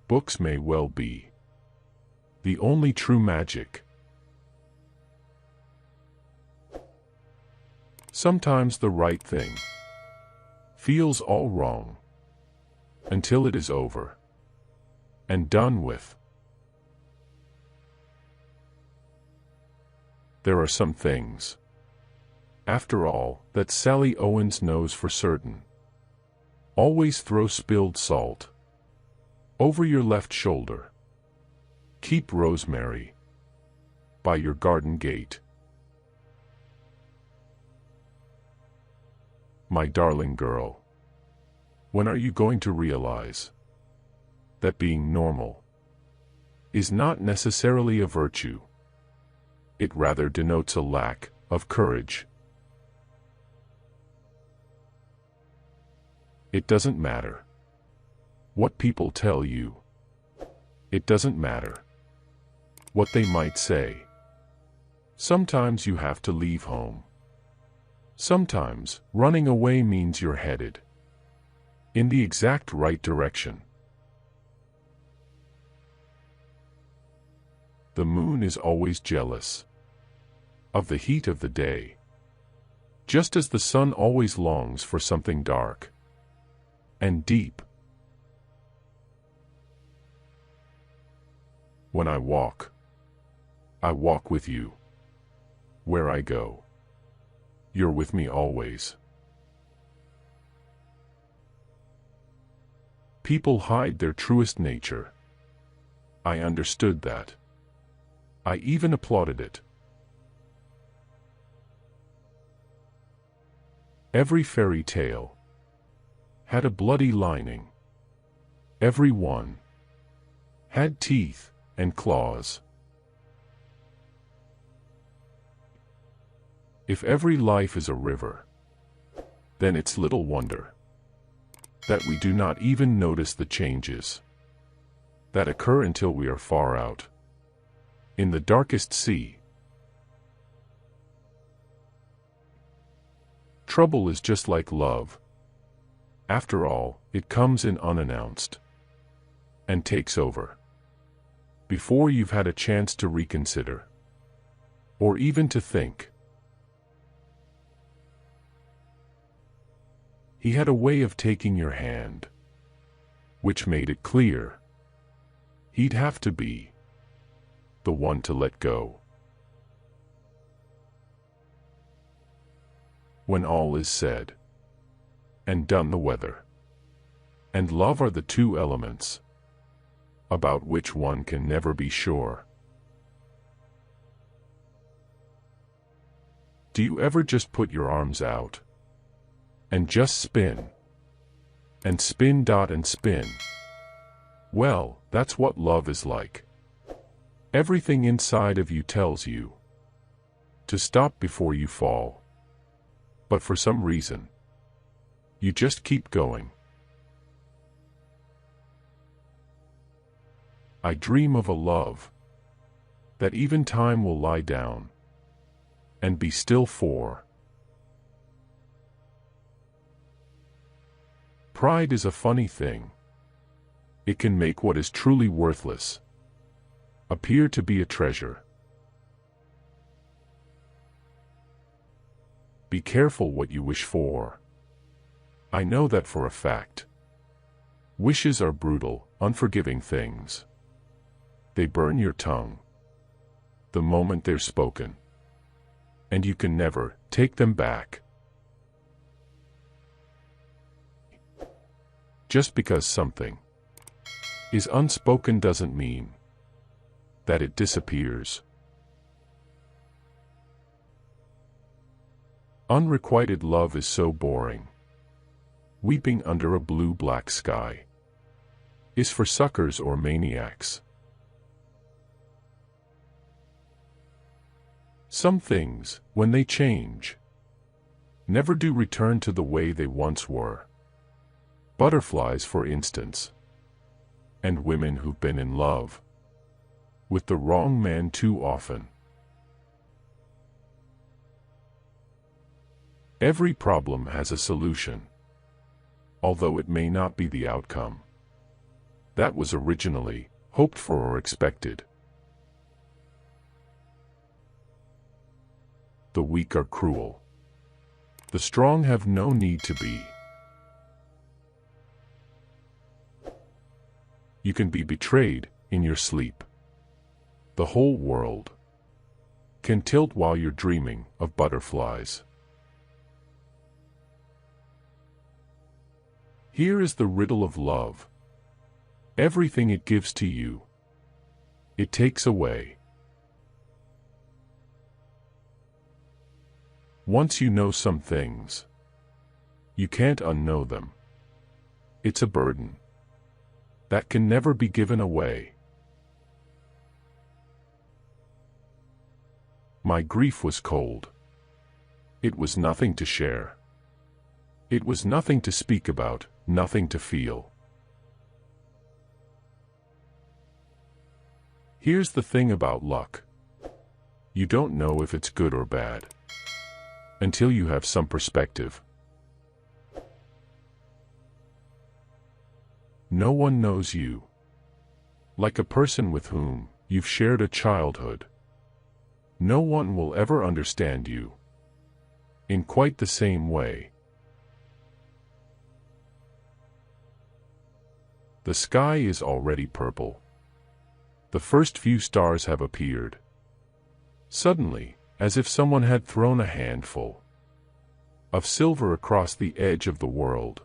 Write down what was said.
Books may well be the only true magic. Sometimes the right thing feels all wrong until it is over and done with. There are some things, after all, that Sally Owens knows for certain. Always throw spilled salt over your left shoulder. Keep rosemary by your garden gate. My darling girl, when are you going to realize that being normal is not necessarily a virtue? It rather denotes a lack of courage. It doesn't matter what people tell you. It doesn't matter what they might say. Sometimes you have to leave home. Sometimes running away means you're headed in the exact right direction. The moon is always jealous of the heat of the day, just as the sun always longs for something dark and deep. When I walk with you. Where I go, you're with me always. People hide their truest nature. I understood that. I even applauded it. Every fairy tale had a bloody lining. Every one had teeth and claws. If every life is a river, then it's little wonder that we do not even notice the changes that occur until we are far out in the darkest sea. Trouble is just like love. After all, it comes in unannounced and takes over before you've had a chance to reconsider or even to think. He had a way of taking your hand, which made it clear he'd have to be the one to let go. When all is said and done, the weather and love are the two elements about which one can never be sure. Do you ever just put your arms out and just spin and spin and spin? Well, that's what love is like. Everything inside of you tells you to stop before you fall. But for some reason, you just keep going. I dream of a love that even time will lie down and be still for. Pride is a funny thing. It can make what is truly worthless appear to be a treasure. Be careful what you wish for. I know that for a fact. Wishes are brutal, unforgiving things. They burn your tongue the moment they're spoken, and you can never take them back. Just because something is unspoken doesn't mean that it disappears. Unrequited love is so boring. Weeping under a blue-black sky is for suckers or maniacs. Some things, when they change, never do return to the way they once were. Butterflies, for instance, and women who've been in love with the wrong man too often. Every problem has a solution, although it may not be the outcome that was originally hoped for or expected. The weak are cruel. The strong have no need to be. You can be betrayed in your sleep. The whole world can tilt while you're dreaming of butterflies. Here is the riddle of love. Everything it gives to you, it takes away. Once you know some things, you can't unknow them. It's a burden that can never be given away. My grief was cold. It was nothing to share. It was nothing to speak about, nothing to feel. Here's the thing about luck. You don't know if it's good or bad until you have some perspective. No one knows you like a person with whom you've shared a childhood. No one will ever understand you in quite the same way. The sky is already purple. The first few stars have appeared. Suddenly, as if someone had thrown a handful of silver across the edge of the world.